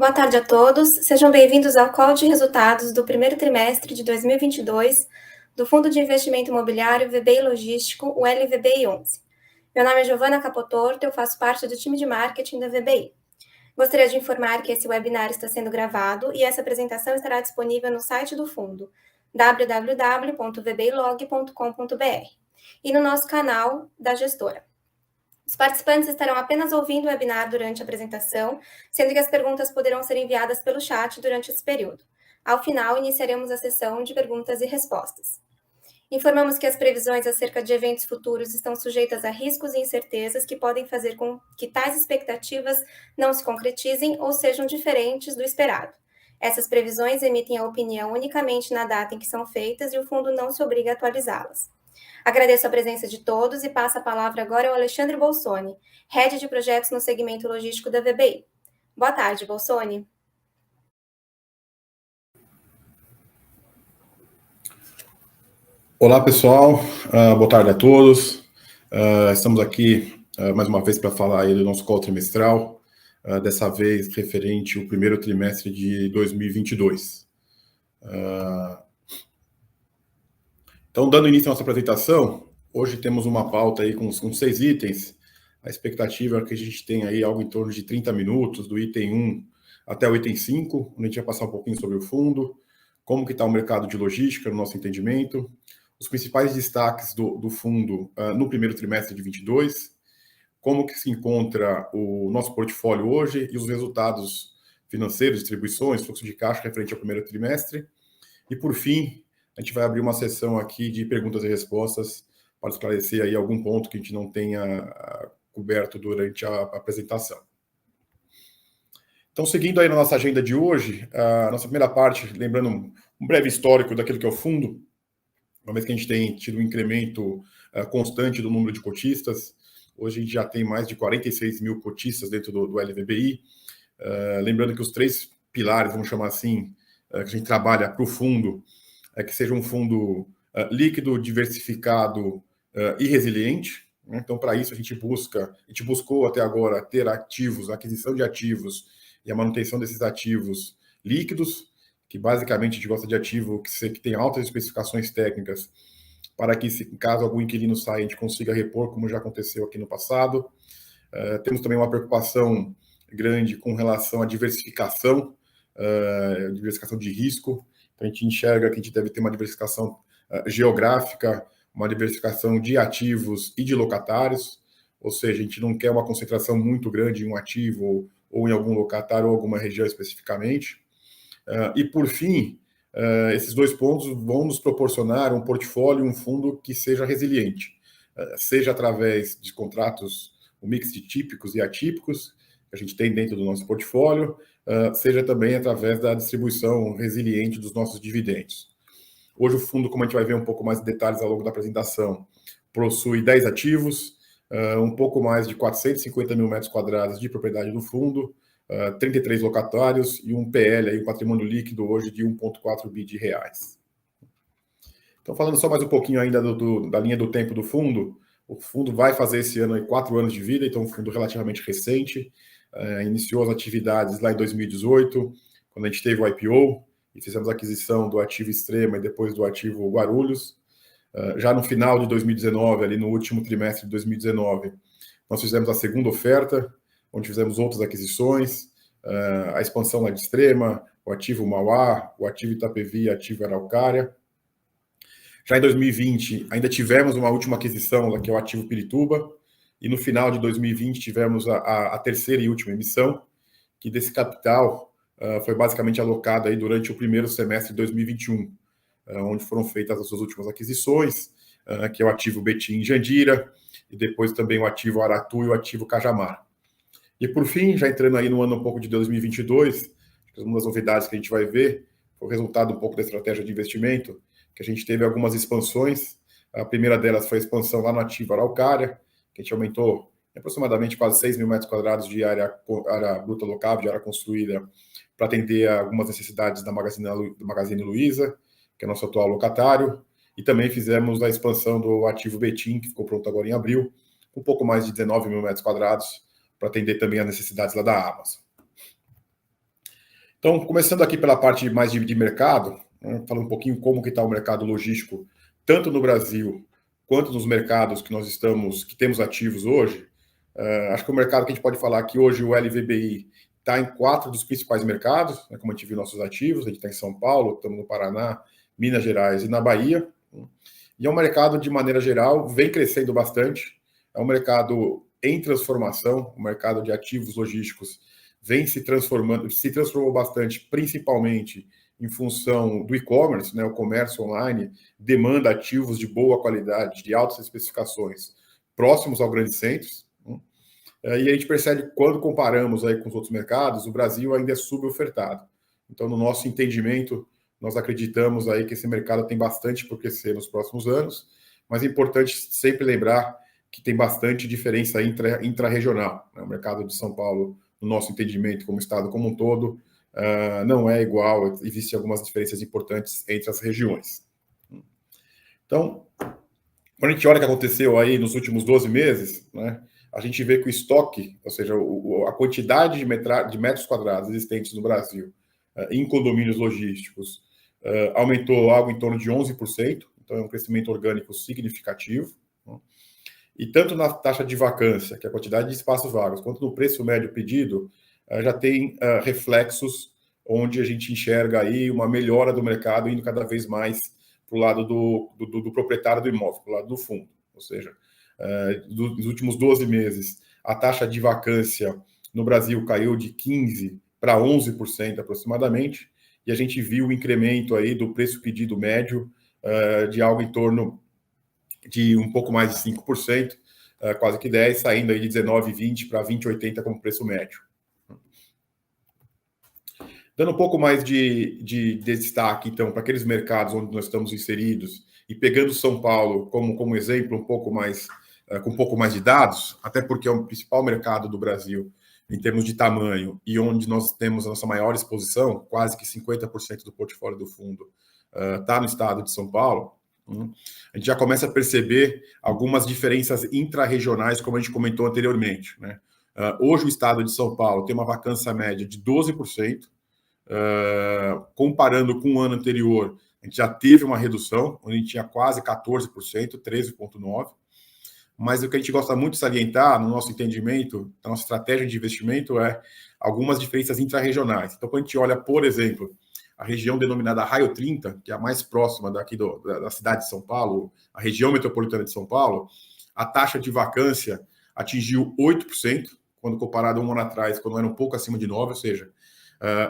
Boa tarde a todos, sejam bem-vindos ao call de resultados do primeiro trimestre de 2022 do Fundo de Investimento Imobiliário VBI Logístico, o LVBI 11. Meu nome é Giovana Capotorto, eu faço parte do time de marketing da VBI. Gostaria de informar que esse webinar está sendo gravado e essa apresentação estará disponível no site do fundo, www.vbilog.com.br, e no nosso canal da gestora. Os participantes estarão apenas ouvindo o webinar durante a apresentação, sendo que as perguntas poderão ser enviadas pelo chat durante esse período. Ao final, iniciaremos a sessão de perguntas e respostas. Informamos que as previsões acerca de eventos futuros estão sujeitas a riscos e incertezas que podem fazer com que tais expectativas não se concretizem ou sejam diferentes do esperado. Essas previsões emitem a opinião unicamente na data em que são feitas e o fundo não se obriga a atualizá-las. Agradeço a presença de todos e passo a palavra agora ao Alexandre Bolsoni, Head de Projetos no segmento logístico da VBI. Boa tarde, Bolsoni. Olá, pessoal. Boa tarde a todos. Estamos aqui mais uma vez para falar aí do nosso call trimestral, dessa vez referente ao primeiro trimestre de 2022. Então, dando início à nossa apresentação, hoje temos uma pauta aí com 6 itens. A expectativa é que a gente tenha aí algo em torno de 30 minutos, do item 1 até o item 5, onde a gente vai passar um pouquinho sobre o fundo, como que está o mercado de logística, no nosso entendimento, os principais destaques do fundo no primeiro trimestre de 2022, como que se encontra o nosso portfólio hoje e os resultados financeiros, distribuições, fluxo de caixa referente ao primeiro trimestre. E, por fim, a gente vai abrir uma sessão aqui de perguntas e respostas para esclarecer aí algum ponto que a gente não tenha coberto durante a apresentação. Então, seguindo aí na nossa agenda de hoje, a nossa primeira parte, lembrando um breve histórico daquilo que é o fundo, uma vez que a gente tem tido um incremento constante do número de cotistas. Hoje a gente já tem mais de 46 mil cotistas dentro do LVBI. Lembrando que os 3 pilares, vamos chamar assim, que a gente trabalha para o fundo, é que seja um fundo líquido, diversificado e resiliente. Né? Então, para isso, a gente buscou até agora ter ativos, a aquisição de ativos e a manutenção desses ativos líquidos, que basicamente a gente gosta de ativo que tem altas especificações técnicas, para que, se caso algum inquilino saia, a gente consiga repor, como já aconteceu aqui no passado. Temos também uma preocupação grande com relação à diversificação de risco. Então, a gente enxerga que a gente deve ter uma diversificação geográfica, uma diversificação de ativos e de locatários, ou seja, a gente não quer uma concentração muito grande em um ativo ou em algum locatário ou alguma região especificamente. E, por fim, esses 2 pontos vão nos proporcionar um portfólio, um fundo que seja resiliente, seja através de contratos, um mix de típicos e atípicos, que a gente tem dentro do nosso portfólio, seja também através da distribuição resiliente dos nossos dividendos. Hoje o fundo, como a gente vai ver um pouco mais de detalhes ao longo da apresentação, possui 10 ativos, um pouco mais de 450 mil metros quadrados de propriedade do fundo, 33 locatários e um PL, aí, um patrimônio líquido hoje de 1,4 bi de reais. Então, falando só mais um pouquinho ainda da linha do tempo do fundo, o fundo vai fazer esse ano aí 4 anos de vida, então é um fundo relativamente recente. Iniciou as atividades lá em 2018, quando a gente teve o IPO, e fizemos a aquisição do ativo Extrema e depois do ativo Guarulhos. Já no final de 2019, ali no último trimestre de 2019, nós fizemos a segunda oferta, onde fizemos outras aquisições, a expansão lá de Extrema, o ativo Mauá, o ativo Itapevi, o ativo Araucária. Já em 2020, ainda tivemos uma última aquisição, que é o ativo Pirituba, e no final de 2020 tivemos a terceira e última emissão, que desse capital foi basicamente alocado aí durante o primeiro semestre de 2021, onde foram feitas as suas últimas aquisições, que é o ativo Betim em Jandira, e depois também o ativo Aratu e o ativo Cajamar. E, por fim, já entrando aí no ano um pouco de 2022, uma das novidades que a gente vai ver foi o resultado um pouco da estratégia de investimento, que a gente teve algumas expansões. A primeira delas foi a expansão lá no ativo Araucária, que a gente aumentou aproximadamente quase 6 mil metros quadrados de área bruta locável, de área construída, para atender a algumas necessidades da Magazine Luiza, que é nosso atual locatário. E também fizemos a expansão do ativo Betim, que ficou pronto agora em abril, com um pouco mais de 19 mil metros quadrados, para atender também as necessidades lá da Amazon. Então, começando aqui pela parte mais de mercado, né, falando um pouquinho como que está o mercado logístico, tanto no Brasil quanto nos mercados que temos ativos hoje. Acho que o mercado que a gente pode falar que hoje o LVBI está em 4 dos principais mercados, né, como a gente viu nossos ativos, a gente está em São Paulo, estamos no Paraná, Minas Gerais e na Bahia. E é um mercado, de maneira geral, vem crescendo bastante. É um mercado em transformação, o mercado de ativos logísticos vem se transformou bastante, principalmente em função do e-commerce, né? O comércio online demanda ativos de boa qualidade, de altas especificações, próximos aos grandes centros. E a gente percebe que quando comparamos aí com os outros mercados, o Brasil ainda é subofertado. Então, no nosso entendimento, nós acreditamos aí que esse mercado tem bastante por crescer nos próximos anos, mas é importante sempre lembrar que tem bastante diferença intra-regional. Né? O mercado de São Paulo, no nosso entendimento, como estado como um todo, não é igual, existem algumas diferenças importantes entre as regiões. Então, quando a gente olha o que aconteceu aí nos últimos 12 meses, né, a gente vê que o estoque, ou seja, a quantidade de metros quadrados existentes no Brasil em condomínios logísticos aumentou algo em torno de 11%, então é um crescimento orgânico significativo. Né? E tanto na taxa de vacância, que é a quantidade de espaços vagos, quanto no preço médio pedido, já tem reflexos onde a gente enxerga aí uma melhora do mercado indo cada vez mais para o lado do proprietário do imóvel, para o lado do fundo. Ou seja, nos últimos 12 meses, a taxa de vacância no Brasil caiu de 15% para 11% aproximadamente, e a gente viu o incremento aí do preço pedido médio de algo em torno de um pouco mais de 5%, quase que 10%, saindo aí de 19,20 para 20,80 como preço médio. Dando um pouco mais de destaque, então, para aqueles mercados onde nós estamos inseridos, e pegando São Paulo como exemplo, com um pouco mais de dados, até porque é o principal mercado do Brasil em termos de tamanho e onde nós temos a nossa maior exposição, quase que 50% do portfólio do fundo está no estado de São Paulo. A gente já começa a perceber algumas diferenças intra-regionais, como a gente comentou anteriormente. Né? Hoje o estado de São Paulo tem uma vacância média de 12%, comparando com o ano anterior, a gente já teve uma redução, onde a gente tinha quase 14%, 13,9%, mas o que a gente gosta muito de salientar, no nosso entendimento, na nossa estratégia de investimento, é algumas diferenças intra-regionais. Então, quando a gente olha, por exemplo, a região denominada Raio 30, que é a mais próxima daqui da cidade de São Paulo, a região metropolitana de São Paulo, a taxa de vacância atingiu 8%, quando comparado a um ano atrás, quando era um pouco acima de 9%, ou seja,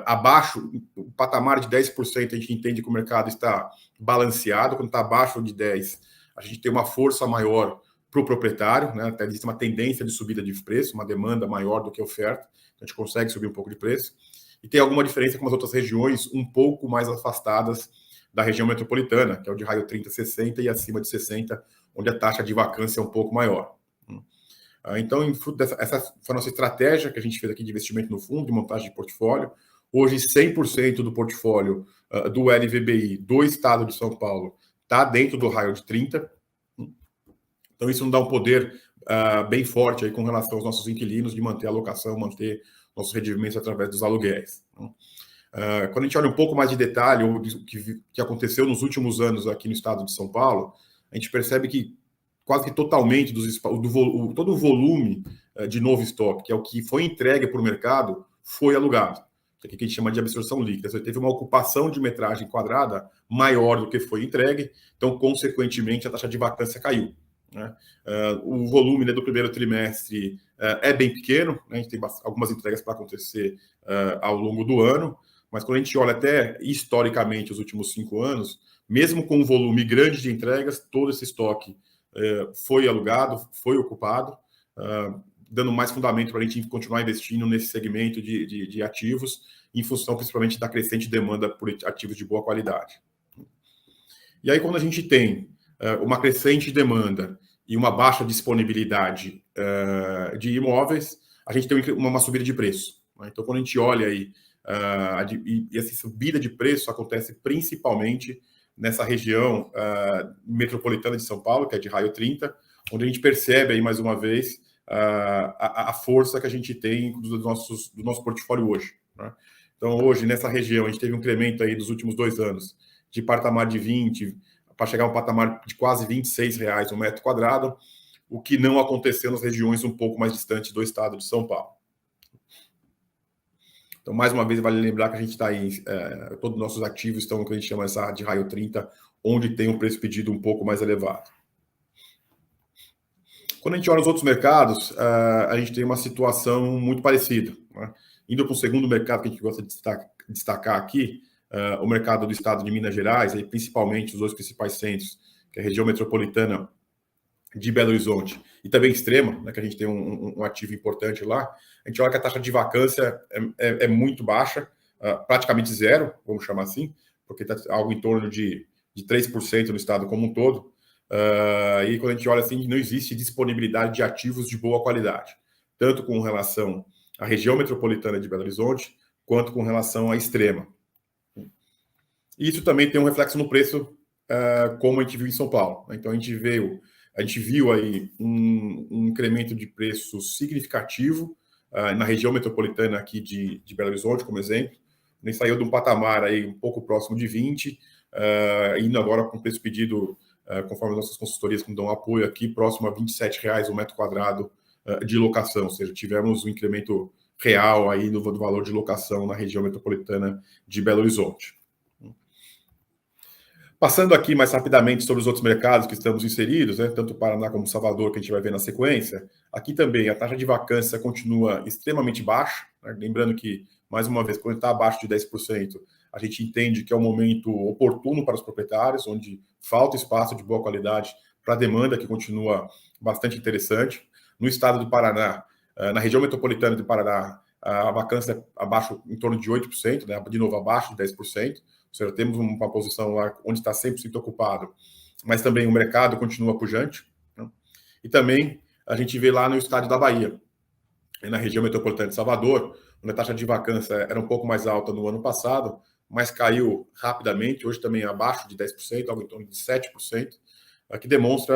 abaixo, o patamar de 10%, a gente entende que o mercado está balanceado, quando está abaixo de 10%, a gente tem uma força maior para o proprietário, né? Até existe uma tendência de subida de preço, uma demanda maior do que a oferta, então a gente consegue subir um pouco de preço. E tem alguma diferença com as outras regiões um pouco mais afastadas da região metropolitana, que é o de raio 30, 60 e acima de 60, onde a taxa de vacância é um pouco maior. Então, essa foi a nossa estratégia que a gente fez aqui de investimento no fundo, de montagem de portfólio. Hoje, 100% do portfólio do LVBI do estado de São Paulo está dentro do raio de 30. Então, isso nos dá um poder bem forte aí com relação aos nossos inquilinos de manter a alocação, manter nossos rendimentos através dos aluguéis. Quando a gente olha um pouco mais de detalhe o que aconteceu nos últimos anos aqui no estado de São Paulo, a gente percebe que quase que totalmente todo o volume de novo estoque, que é o que foi entregue para o mercado, foi alugado. Que é o que a gente chama de absorção líquida. Você teve uma ocupação de metragem quadrada maior do que foi entregue, então, consequentemente, a taxa de vacância caiu. Né? O volume, né, do primeiro trimestre é bem pequeno, né? A gente tem algumas entregas para acontecer ao longo do ano, mas quando a gente olha até historicamente os últimos 5 anos, mesmo com um volume grande de entregas, todo esse estoque foi alugado, foi ocupado, dando mais fundamento para a gente continuar investindo nesse segmento de ativos, em função principalmente da crescente demanda por ativos de boa qualidade. E aí, quando a gente tem uma crescente demanda e uma baixa disponibilidade de imóveis, a gente tem uma subida de preço. Né? Então, quando a gente olha aí, e essa subida de preço acontece principalmente nessa região metropolitana de São Paulo, que é de raio 30, onde a gente percebe aí, mais uma vez, a força que a gente tem do nosso portfólio hoje. Né? Então, hoje, nessa região, a gente teve um incremento aí dos últimos 2 anos de patamar de 20, para chegar a um patamar de quase R$ 26 um metro quadrado, o que não aconteceu nas regiões um pouco mais distantes do estado de São Paulo. Então, mais uma vez, vale lembrar que a gente está aí, todos os nossos ativos estão no que a gente chama de raio 30, onde tem um preço pedido um pouco mais elevado. Quando a gente olha os outros mercados, a gente tem uma situação muito parecida, né? Indo para o segundo mercado que a gente gosta de destacar aqui, o mercado do estado de Minas Gerais, aí principalmente os 2 principais centros, que é a região metropolitana de Belo Horizonte e também Extrema, né, que a gente tem um ativo importante lá. A gente olha que a taxa de vacância é muito baixa, praticamente zero, vamos chamar assim, porque está algo em torno de 3% no estado como um todo. E quando a gente olha assim, não existe disponibilidade de ativos de boa qualidade, tanto com relação à região metropolitana de Belo Horizonte, quanto com relação à Extrema. Isso também tem um reflexo no preço, como a gente viu em São Paulo. Então, a gente viu aí um incremento de preço significativo na região metropolitana aqui de Belo Horizonte, como exemplo. A gente saiu de um patamar aí um pouco próximo de 20, indo agora com preço pedido, conforme nossas consultorias que nos dão apoio aqui, próximo a R$ 27 um metro quadrado de locação. Ou seja, tivemos um incremento real aí do valor de locação na região metropolitana de Belo Horizonte. Passando aqui mais rapidamente sobre os outros mercados que estamos inseridos, né, tanto Paraná como Salvador, que a gente vai ver na sequência, aqui também a taxa de vacância continua extremamente baixa, né, lembrando que, mais uma vez, quando está abaixo de 10%, a gente entende que é um momento oportuno para os proprietários, onde falta espaço de boa qualidade para a demanda, que continua bastante interessante. No estado do Paraná, na região metropolitana do Paraná, a vacância é abaixo, em torno de 8%, né, de novo abaixo de 10%. Ou seja, temos uma posição lá onde está 100% ocupado, mas também o mercado continua pujante, né? E também a gente vê lá no estado da Bahia, na região metropolitana de Salvador, onde a taxa de vacância era um pouco mais alta no ano passado, mas caiu rapidamente, hoje também abaixo de 10%, algo em torno de 7%, que demonstra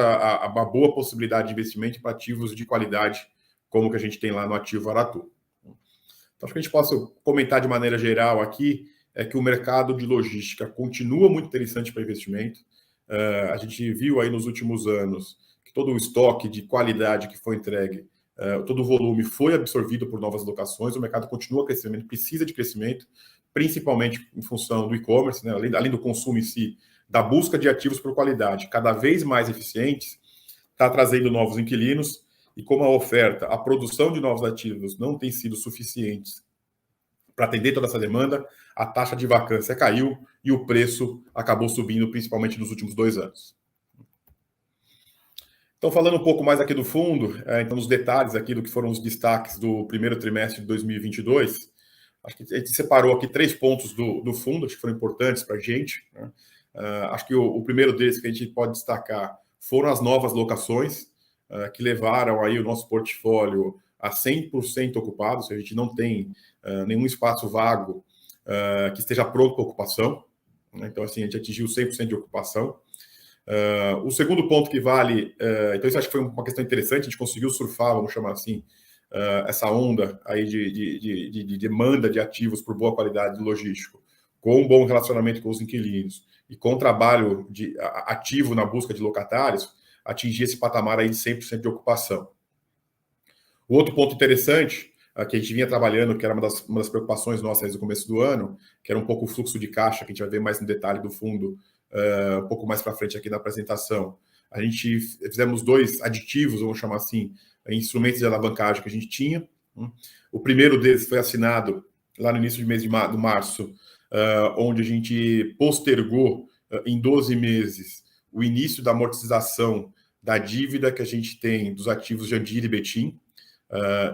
uma boa possibilidade de investimento para ativos de qualidade, como que a gente tem lá no ativo Aratu. Então, acho que a gente possa comentar de maneira geral aqui, é que o mercado de logística continua muito interessante para investimento. A gente viu aí nos últimos anos que todo o estoque de qualidade que foi entregue, todo o volume foi absorvido por novas locações, o mercado continua crescendo, precisa de crescimento, principalmente em função do e-commerce, né? Além do consumo em si, da busca de ativos por qualidade cada vez mais eficientes, está trazendo novos inquilinos, e como a oferta, a produção de novos ativos não tem sido suficientes para atender toda essa demanda, a taxa de vacância caiu e o preço acabou subindo, principalmente nos últimos 2 anos. Então, falando um pouco mais aqui do fundo, então, os detalhes aqui do que foram os destaques do primeiro trimestre de 2022, acho que a gente separou aqui 3 pontos do fundo, acho que foram importantes para a gente, né? Acho que o primeiro deles que a gente pode destacar foram as novas locações, que levaram aí o nosso portfólio a 100% ocupado, ou seja, a gente não tem nenhum espaço vago que esteja pronto para ocupação, né? Então, assim, a gente atingiu 100% de ocupação. O segundo ponto que vale, então isso acho que foi uma questão interessante, a gente conseguiu surfar, vamos chamar assim, essa onda aí de demanda de ativos por boa qualidade logístico, com um bom relacionamento com os inquilinos e com trabalho ativo na busca de locatários, atingir esse patamar aí de 100% de ocupação. O outro ponto interessante, que a gente vinha trabalhando, que era uma das preocupações nossas desde o começo do ano, que era um pouco o fluxo de caixa, que a gente vai ver mais no detalhe do fundo, um pouco mais para frente aqui na apresentação. A gente fizemos 2 aditivos, vamos chamar assim, instrumentos de alavancagem que a gente tinha. O primeiro deles foi assinado lá no início do mês de março, onde a gente postergou em 12 meses o início da amortização da dívida que a gente tem dos ativos Jandira e Betim.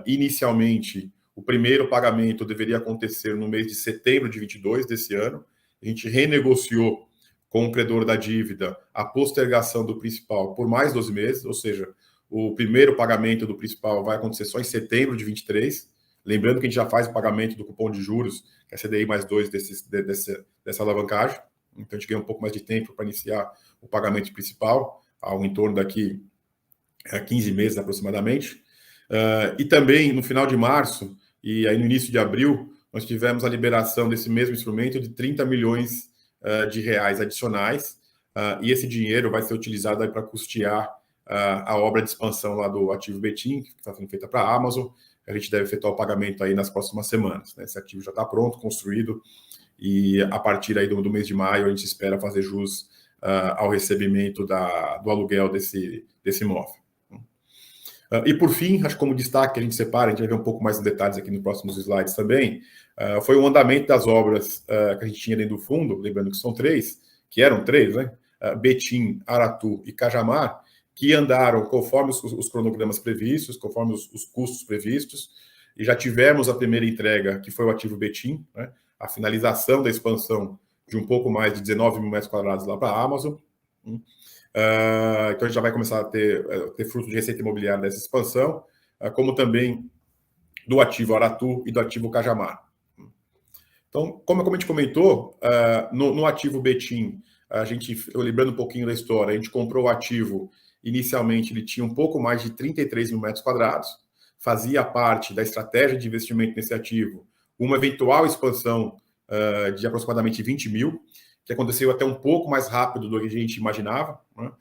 Inicialmente, o primeiro pagamento deveria acontecer no mês de setembro de 22 desse ano. A gente renegociou com o credor da dívida a postergação do principal por mais 12 meses, ou seja, o primeiro pagamento do principal vai acontecer só em setembro de 23. Lembrando que a gente já faz o pagamento do cupom de juros, que é CDI mais 2 dessa alavancagem. Então, a gente ganha um pouco mais de tempo para iniciar o pagamento principal, ao em torno daqui a 15 meses aproximadamente. E também, no final de março e aí no início de abril, nós tivemos a liberação desse mesmo instrumento de 30 milhões de reais adicionais, e esse dinheiro vai ser utilizado para custear a obra de expansão lá do ativo Betim, que está sendo feita para a Amazon. A gente deve efetuar o pagamento aí nas próximas semanas, né? Esse ativo já está pronto, construído, e a partir aí do mês de maio a gente espera fazer jus ao recebimento do aluguel desse imóvel. E por fim, acho que como destaque que a gente separa, a gente vai ver um pouco mais em detalhes aqui nos próximos slides também, foi o andamento das obras que a gente tinha dentro do fundo, lembrando que são três, que eram três, né? Betim, Aratu e Cajamar, que andaram conforme os cronogramas previstos, conforme os custos previstos, e já tivemos a primeira entrega, que foi o ativo Betim, né? A finalização da expansão de um pouco mais de 19 mil metros quadrados lá para a Amazon. Então a gente já vai começar a ter fruto de receita imobiliária dessa expansão, como também do ativo Aratu e do ativo Cajamar. Então, como a gente comentou, no ativo Betim, lembrando um pouquinho da história, a gente comprou o ativo, inicialmente ele tinha um pouco mais de 33 mil metros quadrados, fazia parte da estratégia de investimento nesse ativo, uma eventual expansão de aproximadamente 20 mil, que aconteceu até um pouco mais rápido do que a gente imaginava, né?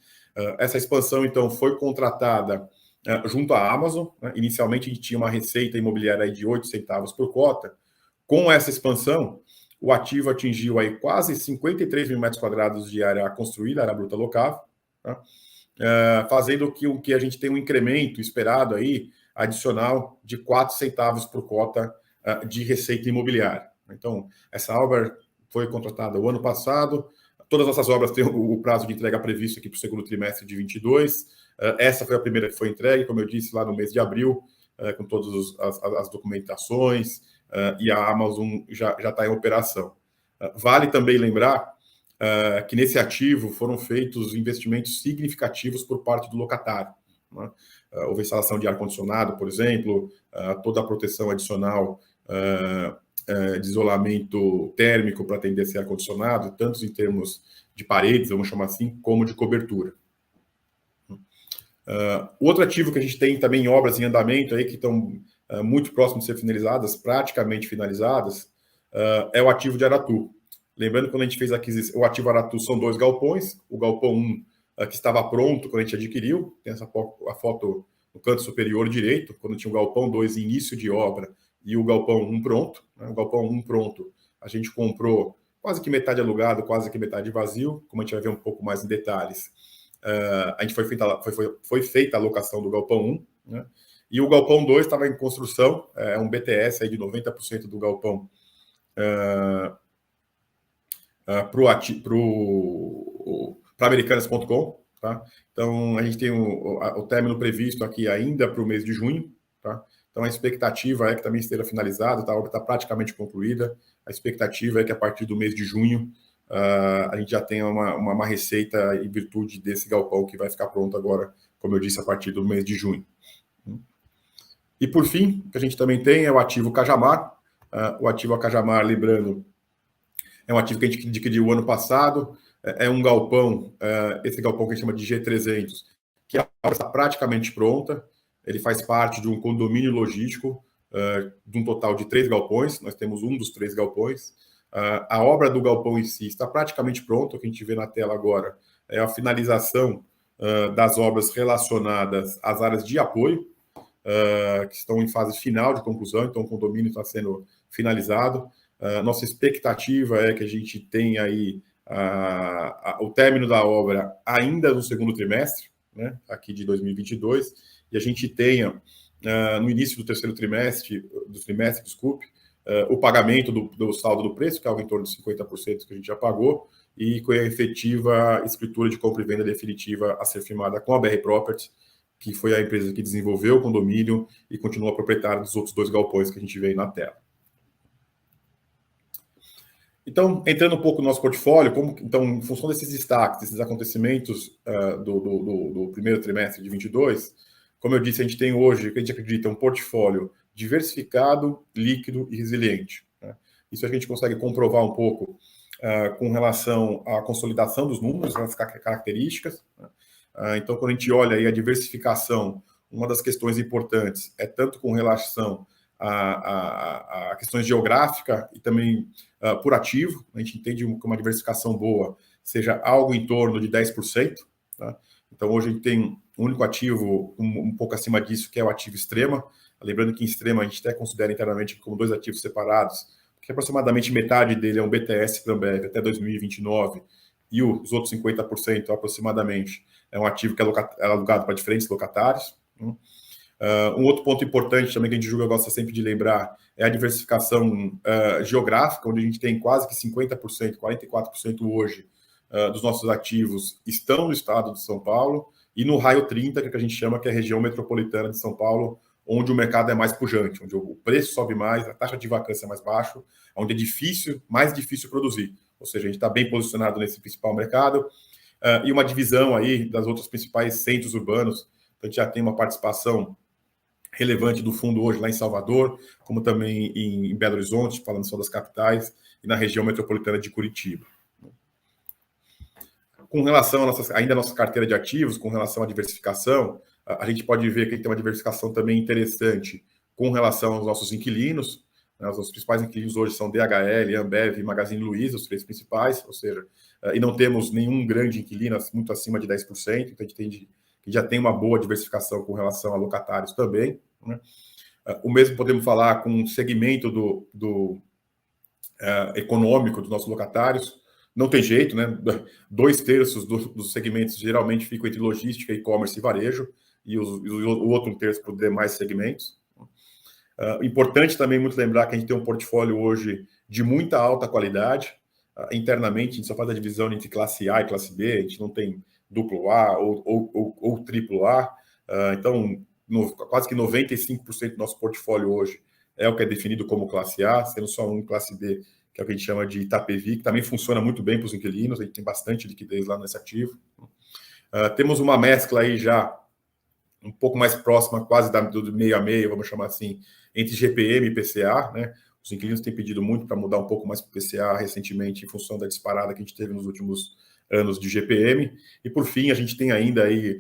Essa expansão, então, foi contratada junto à Amazon, né? Inicialmente, a gente tinha uma receita imobiliária aí de 8 centavos por cota. Com essa expansão, o ativo atingiu aí quase 53 mil metros quadrados de área construída, área bruta locável, né? Fazendo com que a gente tenha um incremento esperado aí, adicional, de 4 centavos por cota de receita imobiliária. Então, essa obra foi contratada o ano passado. Todas essas obras têm o prazo de entrega previsto aqui para o segundo trimestre de 22. Essa foi a primeira que foi entregue, como eu disse, lá no mês de abril, com todas as documentações, e a Amazon já está em operação. Vale também lembrar que nesse ativo foram feitos investimentos significativos por parte do locatário, né? Houve instalação de ar-condicionado, por exemplo, toda a proteção adicional de isolamento térmico para atender esse ar-condicionado, tanto em termos de paredes, vamos chamar assim, como de cobertura. Outro ativo que a gente tem também em obras em andamento, aí, que estão muito próximos de ser finalizadas, praticamente finalizadas, é o ativo de Aratu. Lembrando que quando a gente fez a aquisição, o ativo Aratu são 2 galpões, o galpão 1, que estava pronto quando a gente adquiriu, tem a foto no canto superior direito, quando tinha o galpão 2 início de obra, e o galpão 1 pronto, né? O galpão 1 pronto, a gente comprou quase que metade alugado, quase que metade vazio, como a gente vai ver um pouco mais em detalhes. A gente foi feita a locação do galpão 1, né? E o galpão 2 estava em construção, um BTS aí de 90% do galpão para Americanas.com, tá? Então, a gente tem o término previsto aqui ainda para o mês de junho, tá? Então, a expectativa é que também esteja finalizado, tá? A obra está praticamente concluída. A expectativa é que a partir do mês de junho a gente já tenha uma receita em virtude desse galpão que vai ficar pronto agora, como eu disse, a partir do mês de junho. E, por fim, o que a gente também tem é o ativo Cajamar. O ativo Cajamar, lembrando, é um ativo que a gente adquiriu o ano passado. É um galpão, esse galpão que a gente chama de G300, que a obra está praticamente pronta. Ele faz parte de um condomínio logístico, de um total de 3 galpões. Nós temos um dos 3 galpões. A obra do galpão em si está praticamente pronta. O que a gente vê na tela agora é a finalização das obras relacionadas às áreas de apoio, que estão em fase final de conclusão. Então, o condomínio está sendo finalizado. Nossa expectativa é que a gente tenha aí o término da obra ainda no segundo trimestre, né, aqui de 2022, e a gente tenha, no início do terceiro trimestre, o pagamento do saldo do preço, que é algo em torno de 50% que a gente já pagou, e com a efetiva escritura de compra e venda definitiva a ser firmada com a BR Properties, que foi a empresa que desenvolveu o condomínio e continua proprietária dos outros 2 galpões que a gente vê aí na tela. Então, entrando um pouco no nosso portfólio, então, em função desses destaques, desses acontecimentos do primeiro trimestre de 22, como eu disse, a gente tem hoje, o que a gente acredita, um portfólio diversificado, líquido e resiliente, né? Isso a gente consegue comprovar um pouco com relação à consolidação dos números, as características, né? Então, quando a gente olha aí a diversificação, uma das questões importantes é tanto com relação a questões geográficas e também por ativo. A gente entende que uma diversificação boa seja algo em torno de 10%. Tá? Então, hoje a gente tem um único ativo um pouco acima disso, que é o ativo Extrema. Lembrando que em Extrema a gente até considera internamente como 2 ativos separados, porque aproximadamente metade dele é um BTS para Ambev até 2029, e os outros 50% aproximadamente é um ativo que é alugado para diferentes locatários. Um outro ponto importante também que a gente gosta sempre de lembrar é a diversificação geográfica, onde a gente tem quase que 50%, 44% hoje dos nossos ativos estão no estado de São Paulo, e no raio 30, que a gente chama que é a região metropolitana de São Paulo, onde o mercado é mais pujante, onde o preço sobe mais, a taxa de vacância é mais baixa, onde é mais difícil produzir. Ou seja, a gente está bem posicionado nesse principal mercado, e uma divisão aí das outros principais centros urbanos. Então, a gente já tem uma participação relevante do fundo hoje lá em Salvador, como também em Belo Horizonte, falando só das capitais, e na região metropolitana de Curitiba. Com relação ainda à nossa carteira de ativos, com relação à diversificação, a gente pode ver que tem uma diversificação também interessante com relação aos nossos inquilinos. Os nossos principais inquilinos hoje são DHL, Ambev e Magazine Luiza, os 3 principais, ou seja, e não temos nenhum grande inquilino muito acima de 10%, então a gente já tem uma boa diversificação com relação a locatários também. Né? O mesmo podemos falar com o segmento econômico dos nossos locatários. Não tem jeito, né? 2/3 dos segmentos geralmente ficam entre logística, e-commerce e varejo, e o outro 1/3 para os demais segmentos. Importante também muito lembrar que a gente tem um portfólio hoje de muita alta qualidade. Internamente, a gente só faz a divisão entre classe A e classe B, a gente não tem duplo A ou triplo A. Então, quase que 95% do nosso portfólio hoje é o que é definido como classe A, sendo só um classe B, que é o que a gente chama de Itapevi, que também funciona muito bem para os inquilinos, a gente tem bastante liquidez lá nesse ativo. Temos uma mescla aí já um pouco mais próxima, quase do meio a meio, vamos chamar assim, entre GPM e PCA, né? Os inquilinos têm pedido muito para mudar um pouco mais para o PCA recentemente, em função da disparada que a gente teve nos últimos anos de GPM. E, por fim, a gente tem ainda aí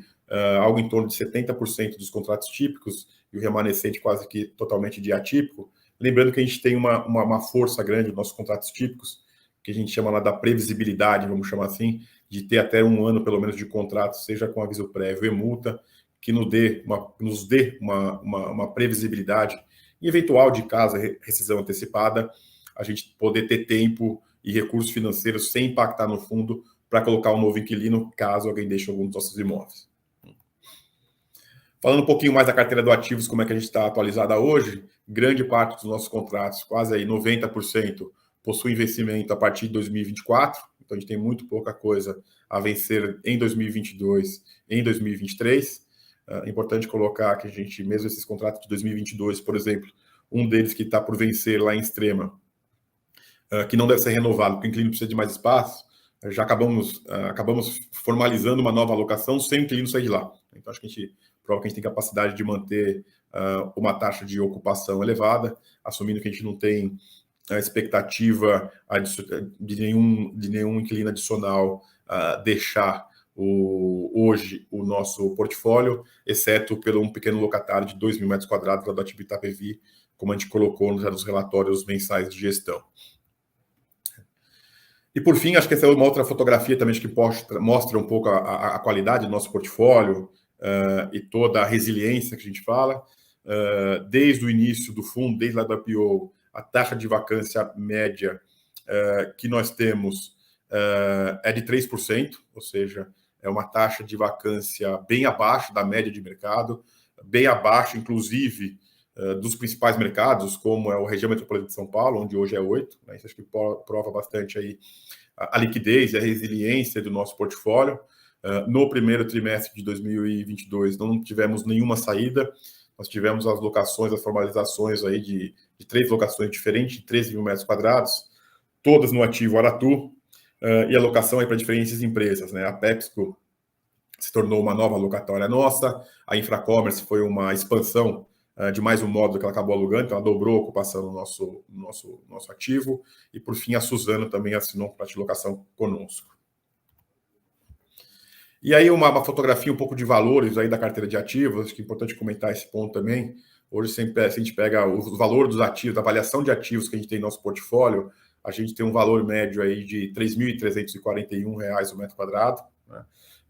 algo em torno de 70% dos contratos típicos e o remanescente quase que totalmente de atípico. Lembrando que a gente tem uma força grande nos nossos contratos típicos, que a gente chama lá da previsibilidade, vamos chamar assim, de ter até 1 ano, pelo menos, de contrato, seja com aviso prévio e multa, que nos dê uma previsibilidade e eventual de caso rescisão antecipada, a gente poder ter tempo e recursos financeiros sem impactar no fundo para colocar um novo inquilino, caso alguém deixe algum dos nossos imóveis. Falando um pouquinho mais da carteira do ativos, como é que a gente está atualizada hoje, grande parte dos nossos contratos, quase aí 90%, possui investimento a partir de 2024, então a gente tem muito pouca coisa a vencer em 2022 e em 2023. É importante colocar que a gente, mesmo esses contratos de 2022, por exemplo, um deles que está por vencer lá em Extrema, que não deve ser renovado, porque o inquilino precisa de mais espaço, já acabamos formalizando uma nova alocação sem o inquilino sair de lá. Então, acho que a gente prova que a gente tem capacidade de manter uma taxa de ocupação elevada, assumindo que a gente não tem a expectativa de nenhum inquilino adicional deixar hoje o nosso portfólio, exceto pelo um pequeno locatário de 2.000 metros quadrados lá do ativo Itapevi, como a gente colocou nos relatórios mensais de gestão. E, por fim, acho que essa é uma outra fotografia também que mostra um pouco a qualidade do nosso portfólio e toda a resiliência que a gente fala. Desde o início do fundo, desde lá do IPO, a taxa de vacância média que nós temos é de 3%, ou seja, é uma taxa de vacância bem abaixo da média de mercado, bem abaixo, inclusive, dos principais mercados, como é o região metropolitana de São Paulo, onde hoje é 8%. Né? Isso acho que prova bastante aí a liquidez e a resiliência do nosso portfólio. No primeiro trimestre de 2022, não tivemos nenhuma saída. Nós tivemos as locações, as formalizações aí de 3 locações diferentes, de 13.000 metros quadrados, todas no ativo Aratu, e a locação aí para diferentes empresas. Né? A PepsiCo se tornou uma nova locatória nossa, a Infracommerce foi uma expansão de mais um módulo que ela acabou alugando, então ela dobrou a ocupação no nosso ativo, e por fim a Suzano também assinou um contrato de locação conosco. E aí uma fotografia um pouco de valores aí da carteira de ativos, acho que é importante comentar esse ponto também. Hoje, se a gente pega o valor dos ativos, a avaliação de ativos que a gente tem no nosso portfólio, a gente tem um valor médio aí de R$ 3.341 o metro quadrado. Né?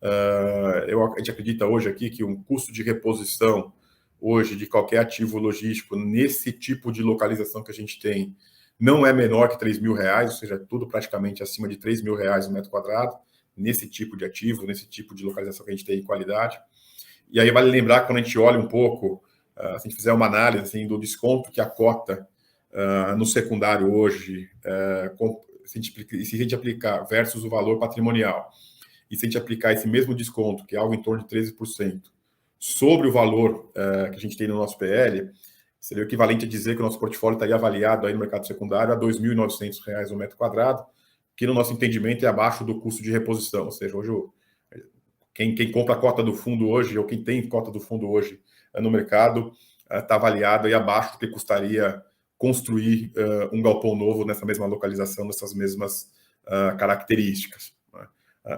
A gente acredita hoje aqui que um custo de reposição hoje de qualquer ativo logístico nesse tipo de localização que a gente tem não é menor que R$ 3.000, ou seja, tudo praticamente acima de R$ 3.000 o metro quadrado, nesse tipo de ativo, nesse tipo de localização que a gente tem em qualidade. E aí vale lembrar, quando a gente olha um pouco, se a gente fizer uma análise assim, do desconto que a cota no secundário hoje, se a gente aplicar versus o valor patrimonial, e se a gente aplicar esse mesmo desconto, que é algo em torno de 13%, sobre o valor que a gente tem no nosso PL, seria o equivalente a dizer que o nosso portfólio estaria avaliado aí no mercado secundário a R$ 2.900 o metro quadrado, que no nosso entendimento é abaixo do custo de reposição. Ou seja, hoje quem compra a cota do fundo hoje, ou quem tem cota do fundo hoje no mercado, está avaliado aí abaixo do que custaria construir um galpão novo nessa mesma localização, nessas mesmas características.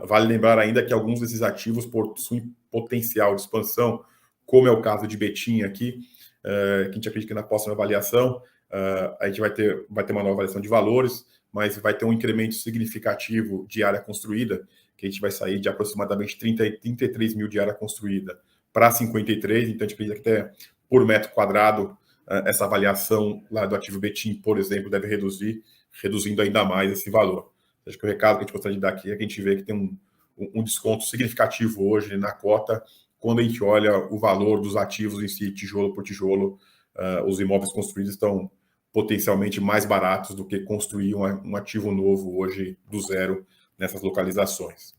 Vale lembrar ainda que alguns desses ativos possuem potencial de expansão, como é o caso de Betim aqui, que a gente acredita que na próxima avaliação a gente vai ter uma nova avaliação de valores, mas vai ter um incremento significativo de área construída, que a gente vai sair de aproximadamente 33 mil de área construída para 53, então a gente acredita que até por metro quadrado essa avaliação lá do ativo Betim, por exemplo, deve reduzindo ainda mais esse valor. Acho que o recado que a gente gostaria de dar aqui é que a gente vê que tem um desconto significativo hoje na cota, quando a gente olha o valor dos ativos em si, tijolo por tijolo, os imóveis construídos estão potencialmente mais baratos do que construir um ativo novo hoje do zero nessas localizações.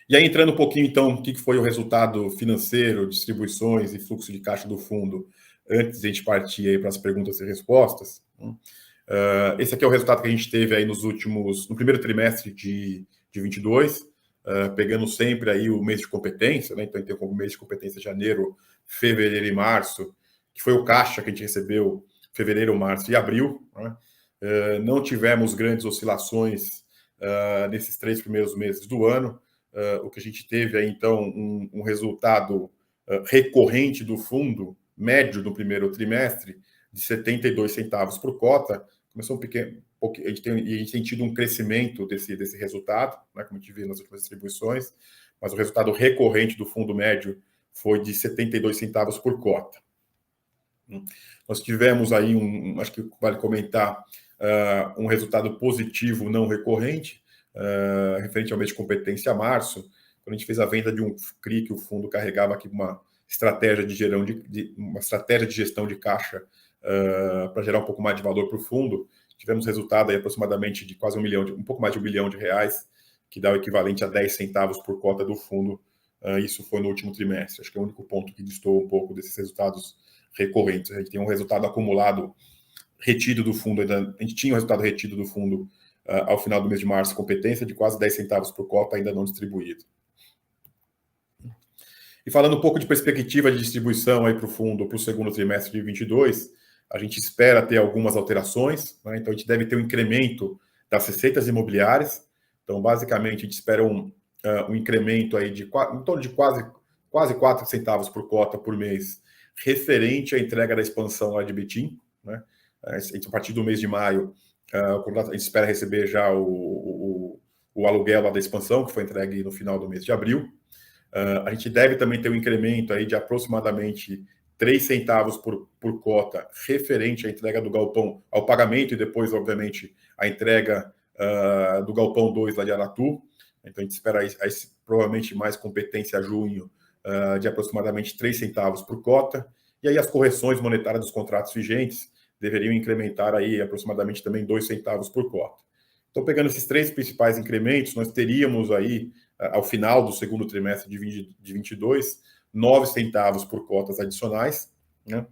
E aí, entrando um pouquinho, então, o que foi o resultado financeiro, distribuições e fluxo de caixa do fundo, antes de a gente partir aí para as perguntas e respostas. Esse aqui é o resultado que a gente teve aí no primeiro trimestre de 22, pegando sempre aí o mês de competência, né? Então, a gente tem como mês de competência janeiro, fevereiro e março, que foi o caixa que a gente recebeu fevereiro, março e abril. Né? Não tivemos grandes oscilações nesses 3 primeiros meses do ano. O que a gente teve aí, então, um resultado recorrente do fundo, médio do primeiro trimestre, de 72 centavos por cota. Começou a gente tem tido um crescimento desse resultado, né, como a gente viu nas últimas distribuições, mas o resultado recorrente do fundo médio foi de 72 centavos por cota. Nós tivemos aí acho que vale comentar, um resultado positivo não recorrente, referente ao mês de competência a março, quando a gente fez a venda de um CRI que o fundo carregava aqui uma estratégia de gestão de caixa para gerar um pouco mais de valor para o fundo. Tivemos resultado aí aproximadamente de quase um pouco mais de R$1 bilhão, que dá o equivalente a 10 centavos por cota do fundo. Isso foi no último trimestre. Acho que é o único ponto que destoa um pouco desses resultados recorrentes. A gente tem um resultado acumulado retido do fundo, a gente tinha um resultado retido do fundo ao final do mês de março, competência de quase 10 centavos por cota, ainda não distribuído. E falando um pouco de perspectiva de distribuição aí para o fundo para o segundo trimestre de 22, a gente espera ter algumas alterações, né? Então a gente deve ter um incremento das receitas imobiliárias. Então, basicamente, a gente espera um incremento aí em torno de quase 4 centavos por cota por mês, referente à entrega da expansão lá de Betim, né? A partir do mês de maio, a gente espera receber já o aluguel lá da expansão, que foi entregue no final do mês de abril. A gente deve também ter um incremento aí de aproximadamente 3 centavos por cota, referente à entrega do galpão, ao pagamento e depois, obviamente, a entrega do galpão 2 lá de Aratu. Então, a gente espera provavelmente mais competência a junho, de aproximadamente 3 centavos por cota. E aí as correções monetárias dos contratos vigentes deveriam incrementar aí aproximadamente também 2 centavos por cota. Então, pegando esses 3 principais incrementos, nós teríamos aí, ao final do segundo trimestre de 22, 9 centavos por cotas adicionais, né,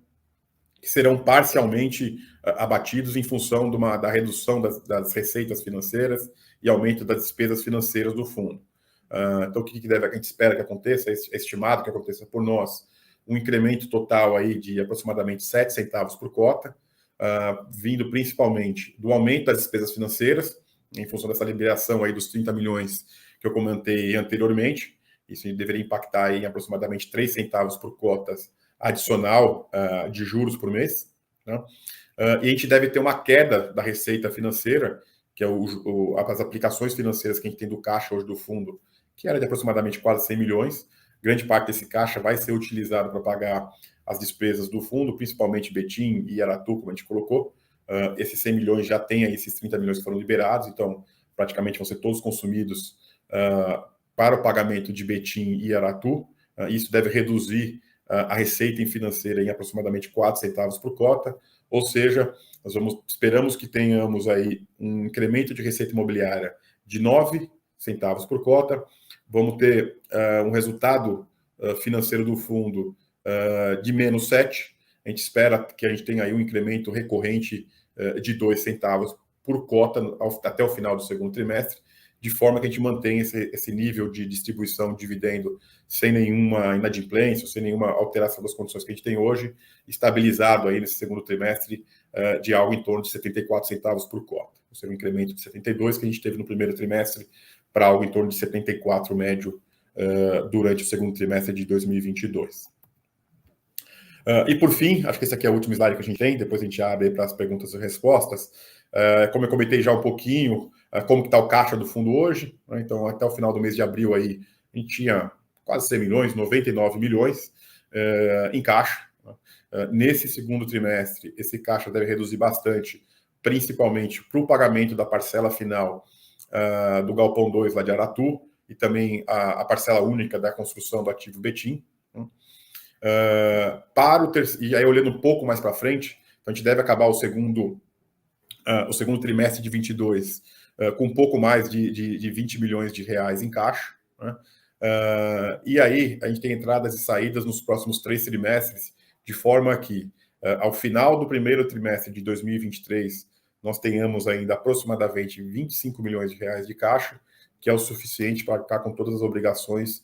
que serão parcialmente abatidos em função da redução das receitas financeiras e aumento das despesas financeiras do fundo. Então, o que a gente espera que aconteça? É estimado que aconteça por nós um incremento total aí de aproximadamente 7 centavos por cota, vindo principalmente do aumento das despesas financeiras, em função dessa liberação aí dos 30 milhões que eu comentei anteriormente. Isso deveria impactar em aproximadamente 3 centavos por cotas adicional de juros por mês, né? E a gente deve ter uma queda da receita financeira, que é as aplicações financeiras que a gente tem do caixa hoje do fundo, que era de aproximadamente quase 100 milhões. Grande parte desse caixa vai ser utilizado para pagar as despesas do fundo, principalmente Betim e Aratu, como a gente colocou. Esses 100 milhões já tem aí esses 30 milhões que foram liberados, então praticamente vão ser todos consumidos para o pagamento de Betim e Aratu. Isso deve reduzir a receita financeira em aproximadamente 4 centavos por cota, ou seja, nós esperamos que tenhamos aí um incremento de receita imobiliária de 9 centavos por cota, vamos ter um resultado financeiro do fundo de menos 7, a gente espera que a gente tenha aí um incremento recorrente de 2 centavos por cota até o final do segundo trimestre, de forma que a gente mantenha esse nível de distribuição de dividendo sem nenhuma inadimplência, sem nenhuma alteração das condições que a gente tem hoje, estabilizado aí nesse segundo trimestre de algo em torno de 74 centavos por cota. Ou seja, um incremento de 72 que a gente teve no primeiro trimestre para algo em torno de 74 médio durante o segundo trimestre de 2022. E por fim, acho que esse aqui é o último slide que a gente tem, depois a gente abre para as perguntas e respostas. Como eu comentei já um pouquinho, como está o caixa do fundo hoje, né? Então, até o final do mês de abril, aí, a gente tinha quase 100 milhões, 99 milhões em caixa. Nesse segundo trimestre, esse caixa deve reduzir bastante, principalmente para o pagamento da parcela final do Galpão 2 lá de Aratu, e também a parcela única da construção do ativo Betim. E aí, olhando um pouco mais para frente, então a gente deve acabar o segundo trimestre de 22 com um pouco mais de 20 milhões de reais em caixa, né? E aí a gente tem entradas e saídas nos próximos 3 trimestres, de forma que ao final do primeiro trimestre de 2023 nós tenhamos ainda aproximadamente 25 milhões de reais de caixa, que é o suficiente para ficar com todas as obrigações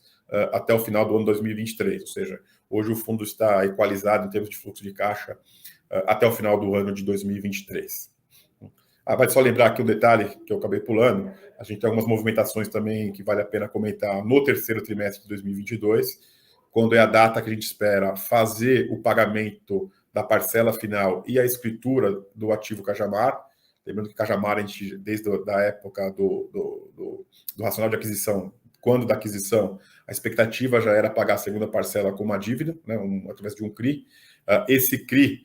até o final do ano 2023, ou seja, hoje o fundo está equalizado em termos de fluxo de caixa até o final do ano de 2023. Vai só lembrar aqui um detalhe que eu acabei pulando, a gente tem algumas movimentações também que vale a pena comentar no terceiro trimestre de 2022, quando é a data que a gente espera fazer o pagamento da parcela final e a escritura do ativo Cajamar. Lembrando que Cajamar, a gente, desde a época do racional de aquisição, quando da aquisição, a expectativa já era pagar a segunda parcela com uma dívida, né, através de um CRI. Esse CRI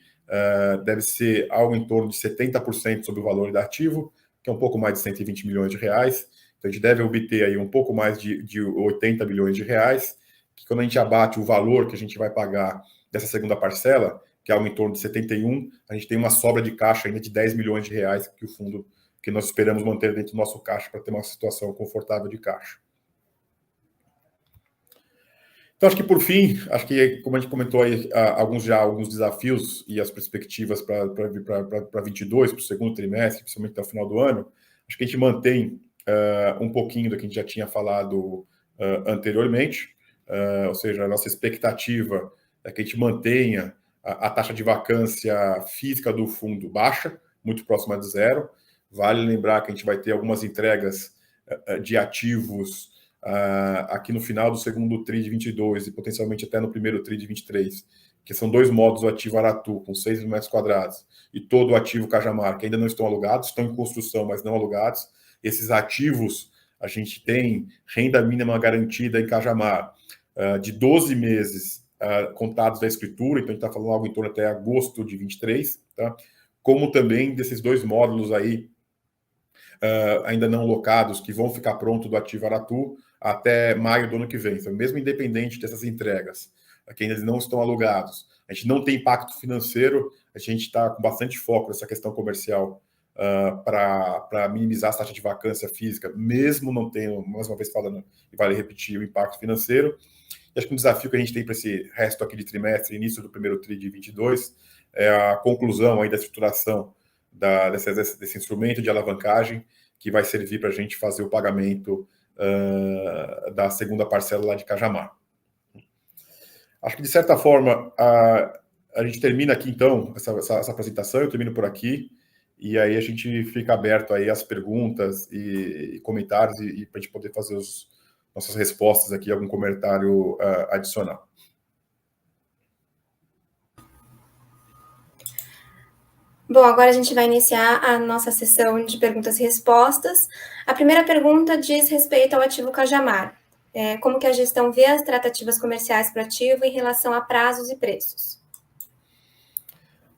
deve ser algo em torno de 70% sobre o valor do ativo, que é um pouco mais de 120 milhões de reais. Então, a gente deve obter aí um pouco mais de 80 milhões de reais, que quando a gente abate o valor que a gente vai pagar dessa segunda parcela, que é algo em torno de 71, a gente tem uma sobra de caixa ainda de 10 milhões de reais que o fundo, que nós esperamos manter dentro do nosso caixa para ter uma situação confortável de caixa. Então, acho que por fim, acho que como a gente comentou aí, alguns desafios e as perspectivas para 22, para o segundo trimestre, principalmente até o final do ano, acho que a gente mantém um pouquinho do que a gente já tinha falado anteriormente, ou seja, a nossa expectativa é que a gente mantenha a taxa de vacância física do fundo baixa, muito próxima de zero. Vale lembrar que a gente vai ter algumas entregas de ativos aqui no final do segundo TRI de 22 e potencialmente até no primeiro TRI de 23, que são 2 módulos do ativo Aratu, com 6 mil metros quadrados, e todo o ativo Cajamar, que ainda não estão alugados, estão em construção, mas não alugados. Esses ativos, a gente tem renda mínima garantida em Cajamar de 12 meses contados da escritura, então a gente está falando algo em torno até agosto de 23, tá? Como também desses 2 módulos aí, ainda não locados, que vão ficar pronto do ativo Aratu até maio do ano que vem. Então, mesmo independente dessas entregas, que ainda não estão alugados, a gente não tem impacto financeiro, a gente está com bastante foco nessa questão comercial para minimizar a taxa de vacância física, mesmo não tendo, mais uma vez falando, e vale repetir, o impacto financeiro. E acho que um desafio que a gente tem para esse resto aqui de trimestre, início do primeiro TRI de 22, é a conclusão aí da estruturação desse instrumento de alavancagem que vai servir para a gente fazer o pagamento da segunda parcela lá de Cajamar. Acho que, de certa forma, a gente termina aqui, então, essa apresentação, eu termino por aqui, e aí a gente fica aberto aí às perguntas e comentários, e para a gente poder fazer nossas respostas aqui, algum comentário adicional. Bom, agora a gente vai iniciar a nossa sessão de perguntas e respostas. A primeira pergunta diz respeito ao ativo Cajamar. Como que a gestão vê as tratativas comerciais para o ativo em relação a prazos e preços?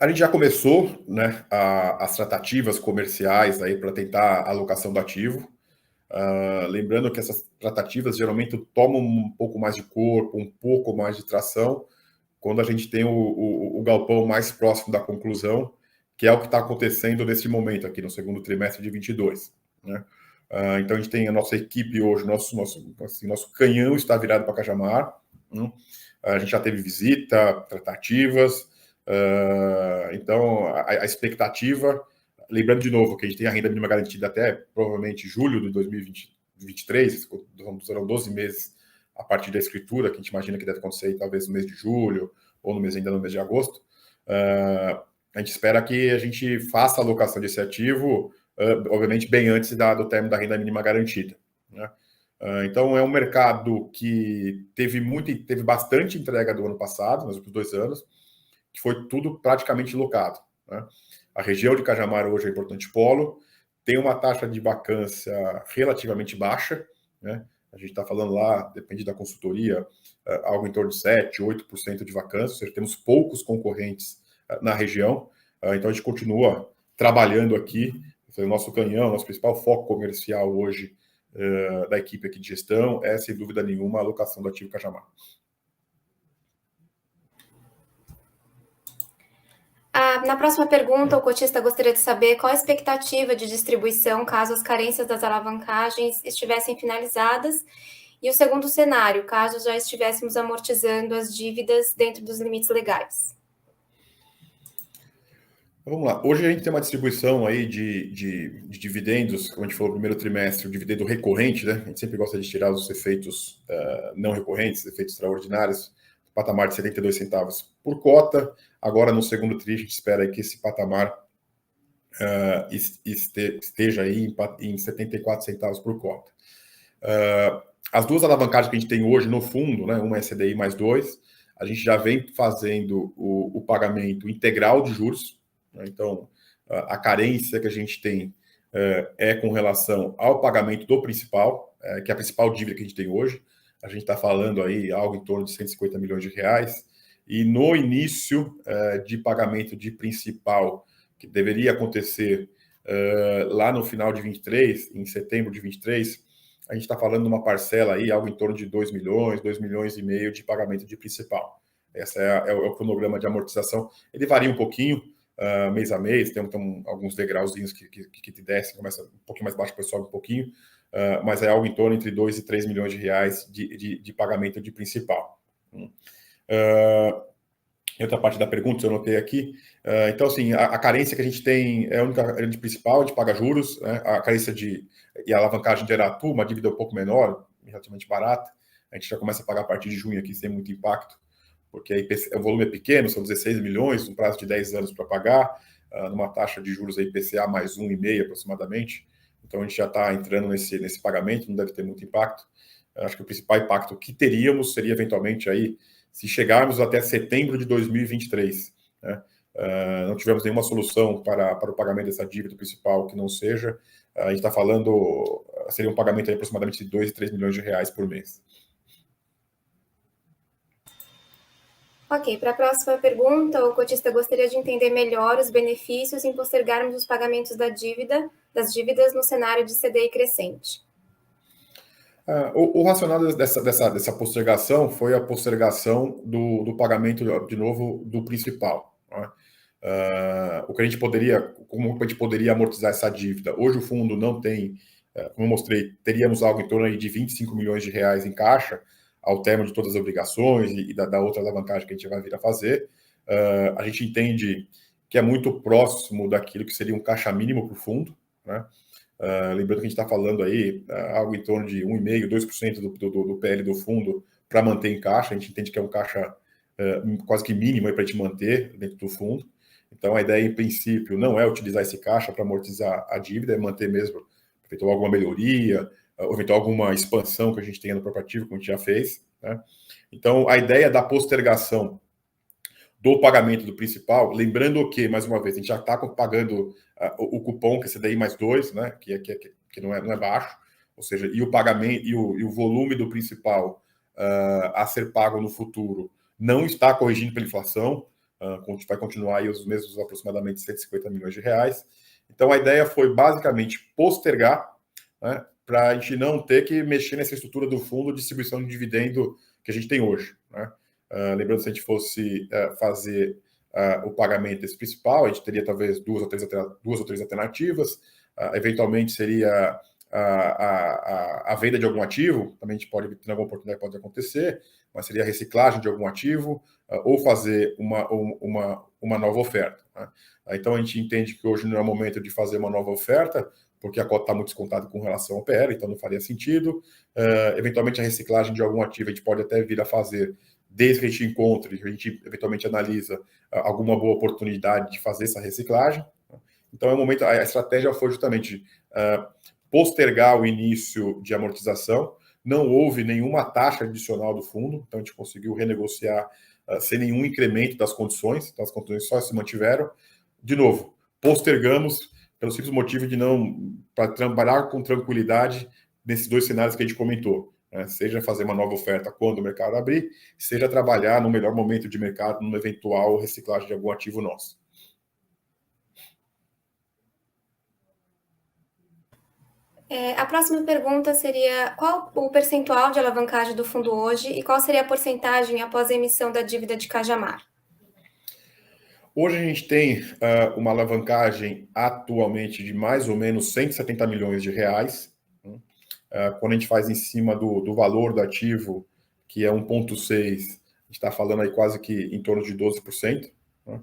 A gente já começou, né, as tratativas comerciais aí para tentar a alocação do ativo. Lembrando que essas tratativas geralmente tomam um pouco mais de corpo, um pouco mais de tração, quando a gente tem o galpão mais próximo da conclusão, que é o que está acontecendo nesse momento aqui, no segundo trimestre de 22. Né? Então, a gente tem a nossa equipe hoje, nosso canhão está virado para Cajamar. A gente já teve visita, tratativas. Então, a expectativa, lembrando de novo que a gente tem a renda mínima garantida até provavelmente julho de 2023, serão 12 meses a partir da escritura, que a gente imagina que deve acontecer talvez no mês de julho, ou ainda no mês de agosto. A gente espera que a gente faça a alocação desse ativo, obviamente, bem antes do término da renda mínima garantida. Né? Então, é um mercado que teve bastante entrega do ano passado, nos últimos 2 anos, que foi tudo praticamente locado. Né? A região de Cajamar hoje é um importante polo, tem uma taxa de vacância relativamente baixa, né? A gente está falando lá, depende da consultoria, algo em torno de 7%, 8% de vacância, ou seja, temos poucos concorrentes na região, então a gente continua trabalhando aqui, o nosso canhão, nosso principal foco comercial hoje da equipe aqui de gestão é, sem dúvida nenhuma, a alocação do ativo Cajamar. Na próxima pergunta, o cotista gostaria de saber qual a expectativa de distribuição caso as carências das alavancagens estivessem finalizadas e o segundo cenário, caso já estivéssemos amortizando as dívidas dentro dos limites legais. Vamos lá. Hoje a gente tem uma distribuição aí de dividendos, como a gente falou no primeiro trimestre, o dividendo recorrente, né? A gente sempre gosta de tirar os efeitos não recorrentes, efeitos extraordinários, patamar de 72 centavos por cota. Agora, no segundo tri, a gente espera que esse patamar esteja aí em 74 centavos por cota. As duas alavancagens que a gente tem hoje no fundo, né, uma é CDI mais 2, a gente já vem fazendo o pagamento integral de juros. Né, então, a carência que a gente tem é com relação ao pagamento do principal, que é a principal dívida que a gente tem hoje. A gente está falando aí algo em torno de 150 milhões de reais. E no início de pagamento de principal, que deveria acontecer lá no final de 23, em setembro de 23, a gente está falando de uma parcela aí, algo em torno de 2 milhões e meio de pagamento de principal. Esse é o cronograma de amortização. Ele varia um pouquinho, mês a mês, tem alguns degrauzinhos que te descem, começa um pouquinho mais baixo, sobe um pouquinho, mas é algo em torno entre 2 e 3 milhões de reais de pagamento de principal. Outra parte da pergunta, eu anotei aqui. Então, assim, a carência que a gente tem é a única carência principal, a gente paga juros, né? A carência e a alavancagem de Aratu, uma dívida um pouco menor, relativamente barata, a gente já começa a pagar a partir de junho aqui sem muito impacto, porque aí o volume é pequeno, são 16 milhões, um prazo de 10 anos para pagar, numa taxa de juros aí IPCA mais 1,5 aproximadamente. Então, a gente já está entrando nesse pagamento, não deve ter muito impacto. Acho que o principal impacto que teríamos seria, eventualmente, aí, se chegarmos até setembro de 2023, né? Não tivemos nenhuma solução para o pagamento dessa dívida principal que não seja, a gente está falando, seria um pagamento de aproximadamente de 2 e 3 milhões de reais por mês. Ok, para a próxima pergunta, o cotista gostaria de entender melhor os benefícios em postergarmos os pagamentos das dívidas no cenário de CDI crescente. O racional dessa postergação foi a postergação do pagamento, de novo, do principal. Né? Como a gente poderia amortizar essa dívida? Hoje o fundo não tem, como eu mostrei, teríamos algo em torno de 25 milhões de reais em caixa ao término de todas as obrigações e da outra alavancagem que a gente vai vir a fazer. A gente entende que é muito próximo daquilo que seria um caixa mínimo para o fundo, né? Lembrando que a gente está falando aí algo em torno de 1,5%, 2% do PL do fundo para manter em caixa. A gente entende que é um caixa quase que mínimo para a gente manter dentro do fundo. Então, a ideia, em princípio, não é utilizar esse caixa para amortizar a dívida, é manter mesmo, eventual alguma melhoria, ou eventual alguma expansão que a gente tenha no próprio ativo, como a gente já fez. Né? Então, a ideia da postergação do pagamento do principal, lembrando que, mais uma vez, a gente já está pagando o cupom, que é CDI mais 2, né, que não é baixo, ou seja, e o pagamento e o volume do principal a ser pago no futuro não está corrigindo pela inflação, vai continuar aí os mesmos aproximadamente 150 milhões de reais. Então, a ideia foi basicamente postergar, né, para a gente não ter que mexer nessa estrutura do fundo de distribuição de dividendo que a gente tem hoje, né? Lembrando, se a gente fosse fazer o pagamento desse principal, a gente teria talvez duas ou três alternativas. Eventualmente seria a venda de algum ativo, também a gente pode ter alguma oportunidade, pode acontecer, mas seria a reciclagem de algum ativo, ou fazer uma nova oferta, né? Então a gente entende que hoje não é o momento de fazer uma nova oferta, porque a cota está muito descontada com relação ao PL, então não faria sentido. Eventualmente a reciclagem de algum ativo a gente pode até vir a fazer desde que a gente encontre, a gente eventualmente analisa alguma boa oportunidade de fazer essa reciclagem. Então, é o momento, a estratégia foi justamente postergar o início de amortização. Não houve nenhuma taxa adicional do fundo, então a gente conseguiu renegociar sem nenhum incremento das condições, então as condições só se mantiveram. De novo, postergamos pelo simples motivo de não, para trabalhar com tranquilidade nesses dois cenários que a gente comentou. Seja fazer uma nova oferta quando o mercado abrir, seja trabalhar no melhor momento de mercado, numa eventual reciclagem de algum ativo nosso. A próxima pergunta seria: qual o percentual de alavancagem do fundo hoje e qual seria a porcentagem após a emissão da dívida de Cajamar? Hoje a gente tem uma alavancagem atualmente de mais ou menos 170 milhões de reais. Quando a gente faz em cima do valor do ativo, que é 1,6, a gente está falando aí quase que em torno de 12%. Né?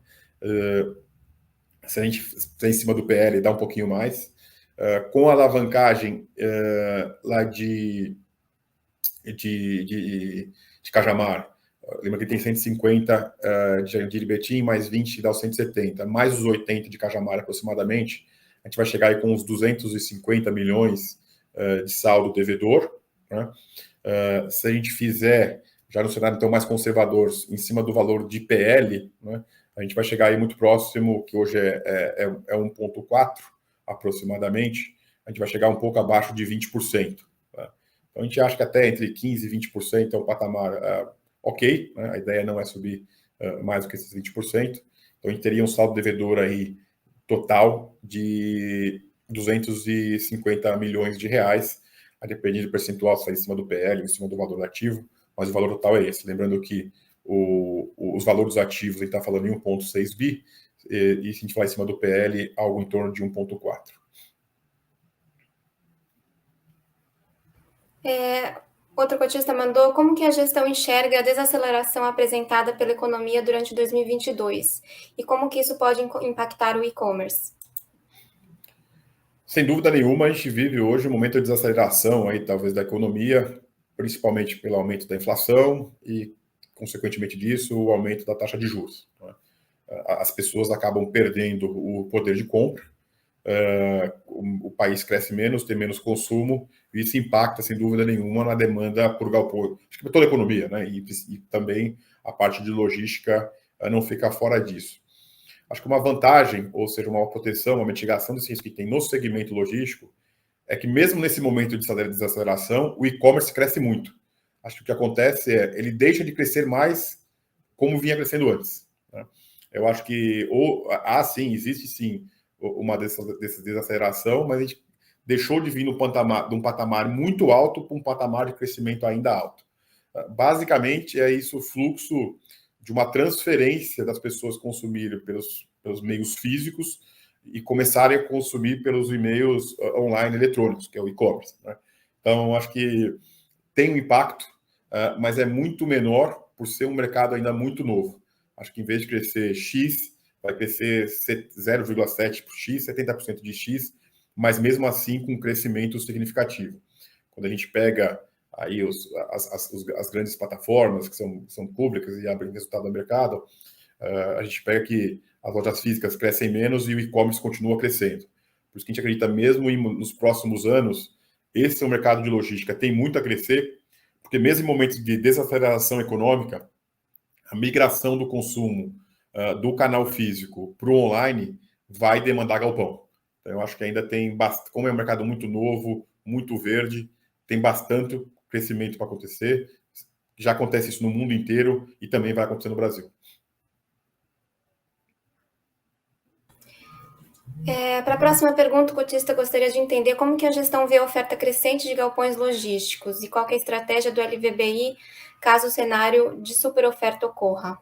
Se a gente fizer em cima do PL, dá um pouquinho mais. Com a alavancagem lá de Cajamar, lembra que tem 150 de Iribetim, mais 20 dá os 170, mais os 80 de Cajamar aproximadamente, a gente vai chegar aí com uns 250 milhões de saldo devedor, né? Se a gente fizer, já no cenário então mais conservador, em cima do valor de PL, né, a gente vai chegar aí muito próximo, que hoje é 1,4 aproximadamente, a gente vai chegar um pouco abaixo de 20%. Tá? Então a gente acha que até entre 15% e 20% é um patamar ok, né? A ideia não é subir mais do que esses 20%. Então a gente teria um saldo devedor aí total de 250 milhões de reais, a depender do percentual, se é em cima do PL, em cima do valor ativo, mas o valor total é esse. Lembrando que os valores ativos, a gente está falando em 1,6 bi, e se a gente falar em cima do PL, algo em torno de 1,4. Outro cotista mandou: como que a gestão enxerga a desaceleração apresentada pela economia durante 2022 e como que isso pode impactar o e-commerce? Sem dúvida nenhuma, a gente vive hoje um momento de desaceleração aí, talvez, da economia, principalmente pelo aumento da inflação e, consequentemente disso, o aumento da taxa de juros, né? As pessoas acabam perdendo o poder de compra, o país cresce menos, tem menos consumo, e isso impacta, sem dúvida nenhuma, na demanda por galpão, acho que para toda a economia, né? E também a parte de logística não fica fora disso. Acho que uma vantagem, ou seja, uma proteção, uma mitigação desse risco que tem no segmento logístico, é que mesmo nesse momento de desaceleração, o e-commerce cresce muito. Acho que o que acontece é, ele deixa de crescer mais como vinha crescendo antes, né? Eu acho que, sim, existe sim uma dessa desaceleração, mas a gente deixou de vir de um patamar muito alto para um patamar de crescimento ainda alto. Basicamente, é isso o fluxo de uma transferência das pessoas consumirem pelos meios físicos e começarem a consumir pelos e-mails online eletrônicos, que é o e-commerce, né? Então, acho que tem um impacto, mas é muito menor por ser um mercado ainda muito novo. Acho que em vez de crescer X, vai crescer 0,7 por X, 70% de X, mas mesmo assim com um crescimento significativo. Quando a gente pega aí as grandes plataformas que são públicas e abrem resultado no mercado, a gente pega que as lojas físicas crescem menos e o e-commerce continua crescendo. Por isso que a gente acredita mesmo nos próximos anos, esse é um mercado de logística, tem muito a crescer, porque mesmo em momentos de desaceleração econômica, a migração do consumo do canal físico para o online vai demandar galpão. Então, eu acho que ainda tem bastante, como é um mercado muito novo, muito verde, tem bastante crescimento para acontecer. Já acontece isso no mundo inteiro e também vai acontecer no Brasil. Para a próxima pergunta, o cotista gostaria de entender como que a gestão vê a oferta crescente de galpões logísticos e qual que é a estratégia do LVBI caso o cenário de superoferta ocorra.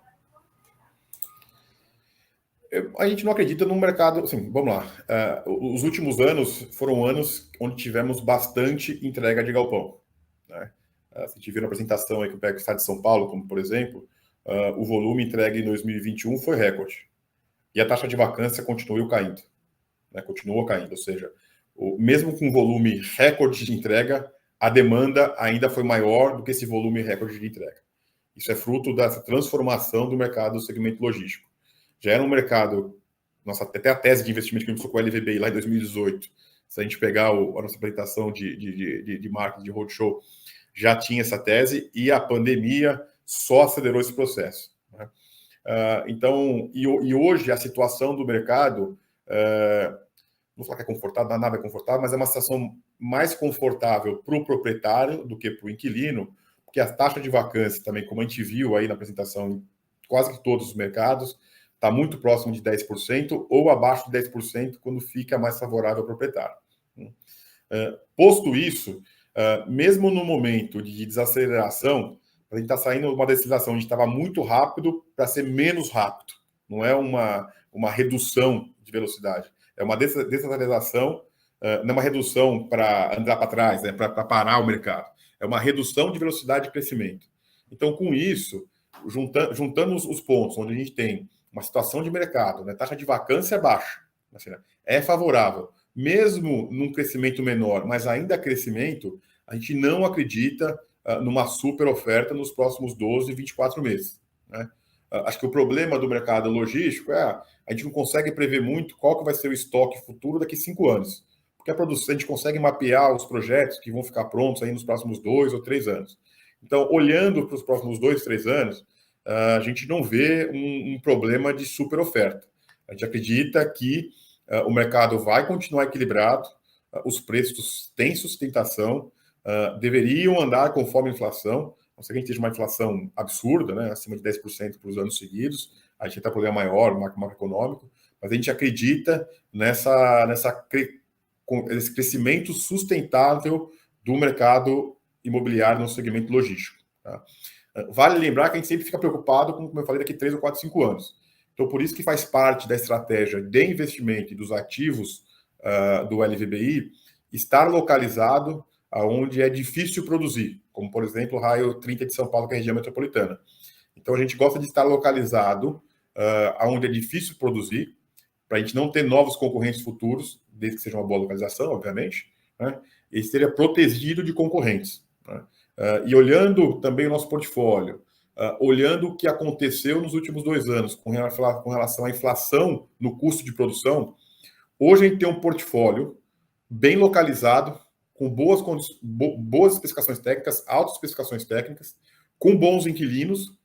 A gente não acredita no mercado. Assim, vamos lá. Os últimos anos foram anos onde tivemos bastante entrega de galpão. Né? Se a gente viu na apresentação aí que eu pego o estado de São Paulo, como por exemplo, o volume entregue em 2021 foi recorde. E a taxa de vacância continuou caindo. Né? Continuou caindo. Ou seja, mesmo com volume recorde de entrega, a demanda ainda foi maior do que esse volume recorde de entrega. Isso é fruto dessa transformação do mercado do segmento logístico. Já era um mercado, nossa, até a tese de investimento que começou com o LVBI lá em 2018, se a gente pegar a nossa apresentação de marketing, de roadshow, já tinha essa tese e a pandemia só acelerou esse processo. Né? Então, e hoje a situação do mercado, não vou falar que é confortável, nada é confortável, mas é uma situação mais confortável para o proprietário do que para o inquilino, porque a taxa de vacância também, como a gente viu aí na apresentação em quase que todos os mercados, está muito próximo de 10% ou abaixo de 10% quando fica mais favorável ao proprietário. Posto isso, mesmo no momento de desaceleração, a gente está saindo de uma desaceleração, a gente estava muito rápido para ser menos rápido. Não é uma redução de velocidade, é uma desaceleração, não é uma redução para andar para trás, né, para parar o mercado. É uma redução de velocidade de crescimento. Então, com isso, juntamos os pontos onde a gente tem uma situação de mercado, né, taxa de vacância baixa, assim, né, é favorável, mesmo num crescimento menor, mas ainda crescimento, a gente não acredita numa super oferta nos próximos 12, 24 meses. Né? Acho que o problema do mercado logístico é a gente não consegue prever muito qual que vai ser o estoque futuro daqui a 5 anos. Porque a gente consegue mapear os projetos que vão ficar prontos aí nos próximos 2 ou 3 anos. Então, olhando para os próximos 2, 3 anos, a gente não vê um problema de super oferta. A gente acredita que o mercado vai continuar equilibrado, os preços têm sustentação, deveriam andar conforme a inflação, não sei que a gente esteja uma inflação absurda, né, acima de 10% para os anos seguidos, a gente tem um problema maior, macroeconômico, mas a gente acredita nesse crescimento sustentável do mercado imobiliário no segmento logístico. Tá? Vale lembrar que a gente sempre fica preocupado com, como eu falei, daqui 3 ou 4, 5 anos. Então, por isso que faz parte da estratégia de investimento e dos ativos do LVBI estar localizado onde é difícil produzir, como, por exemplo, o raio 30 de São Paulo, que é a região metropolitana. Então, a gente gosta de estar localizado onde é difícil produzir, para a gente não ter novos concorrentes futuros, desde que seja uma boa localização, obviamente, né? E seria protegido de concorrentes. Né? E olhando também o nosso portfólio, olhando o que aconteceu nos últimos 2 anos com relação à inflação no custo de produção, hoje a gente tem um portfólio bem localizado, com boas especificações técnicas, altas especificações técnicas, com bons inquilinos,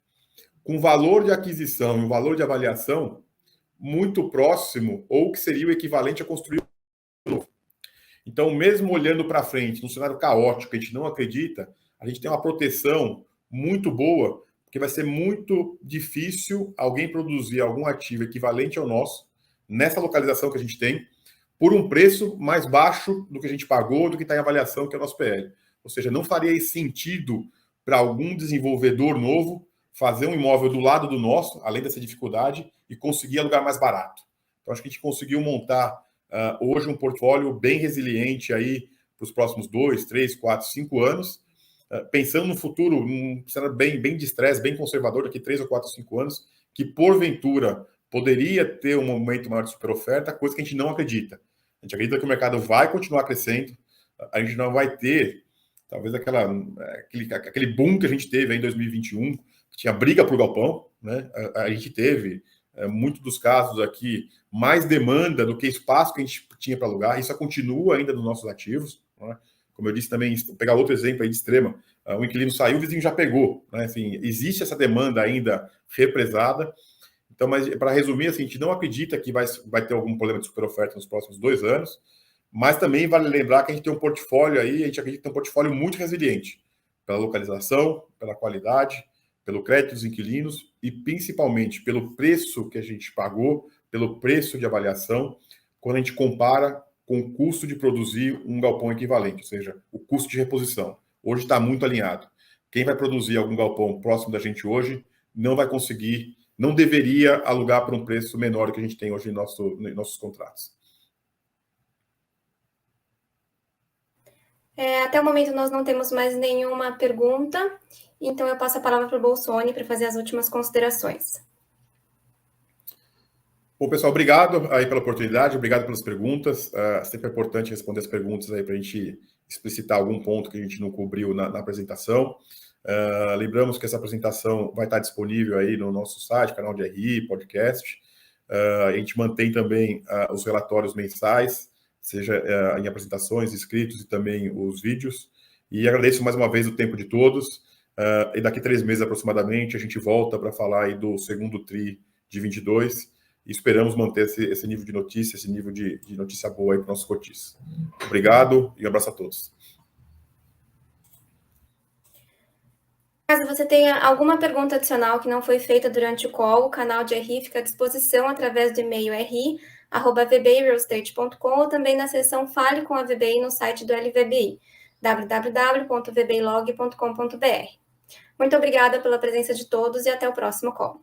com valor de aquisição e um valor de avaliação muito próximo, ou que seria o equivalente a construir um novo. Então, mesmo olhando para frente, num cenário caótico, que a gente não acredita, a gente tem uma proteção muito boa, porque vai ser muito difícil alguém produzir algum ativo equivalente ao nosso, nessa localização que a gente tem, por um preço mais baixo do que a gente pagou, do que está em avaliação, que é o nosso PL. Ou seja, não faria sentido para algum desenvolvedor novo fazer um imóvel do lado do nosso, além dessa dificuldade, e conseguir alugar mais barato. Então, acho que a gente conseguiu montar hoje um portfólio bem resiliente aí para os próximos 2, 3, 4, 5 anos, pensando no futuro, um cenário bem de estresse, bem conservador, daqui 3 ou 4, 5 anos, que porventura poderia ter um momento maior de superoferta, coisa que a gente não acredita. A gente acredita que o mercado vai continuar crescendo, a gente não vai ter, talvez, aquele boom que a gente teve aí em 2021, que tinha briga por galpão, né? A gente teve, muitos dos casos aqui, mais demanda do que espaço que a gente tinha para alugar, isso continua ainda nos nossos ativos, né? Como eu disse também, vou pegar outro exemplo aí de extrema, o inquilino saiu, o vizinho já pegou, né? Assim, existe essa demanda ainda represada. Então, mas para resumir, assim, a gente não acredita que vai ter algum problema de superoferta nos próximos 2 anos, mas também vale lembrar que a gente tem um portfólio aí, a gente acredita que tem um portfólio muito resiliente, pela localização, pela qualidade, pelo crédito dos inquilinos e principalmente pelo preço que a gente pagou, pelo preço de avaliação, quando a gente compara com o custo de produzir um galpão equivalente, ou seja, o custo de reposição. Hoje está muito alinhado. Quem vai produzir algum galpão próximo da gente hoje não vai conseguir, não deveria alugar por um preço menor do que a gente tem hoje em nossos contratos. Até o momento nós não temos mais nenhuma pergunta, então eu passo a palavra para o Bolsoni para fazer as últimas considerações. Bom, pessoal, obrigado aí pela oportunidade, obrigado pelas perguntas. Sempre é importante responder as perguntas aí para a gente explicitar algum ponto que a gente não cobriu na apresentação. Lembramos que essa apresentação vai estar disponível aí no nosso site, canal de RI, podcast. A gente mantém também os relatórios mensais, seja em apresentações, escritos e também os vídeos. E agradeço mais uma vez o tempo de todos. E daqui 3 meses aproximadamente a gente volta para falar aí do segundo TRI de 22 e esperamos manter esse nível de notícia, esse nível de notícia boa aí para os nossos cotistas. Obrigado e um abraço a todos. Caso você tenha alguma pergunta adicional que não foi feita durante o call, o canal de RI fica à disposição através do e-mail ri@vbirealestate.com ou também na seção Fale com a VBI no site do LVBI, www.vbilog.com.br. Muito obrigada pela presença de todos e até o próximo call.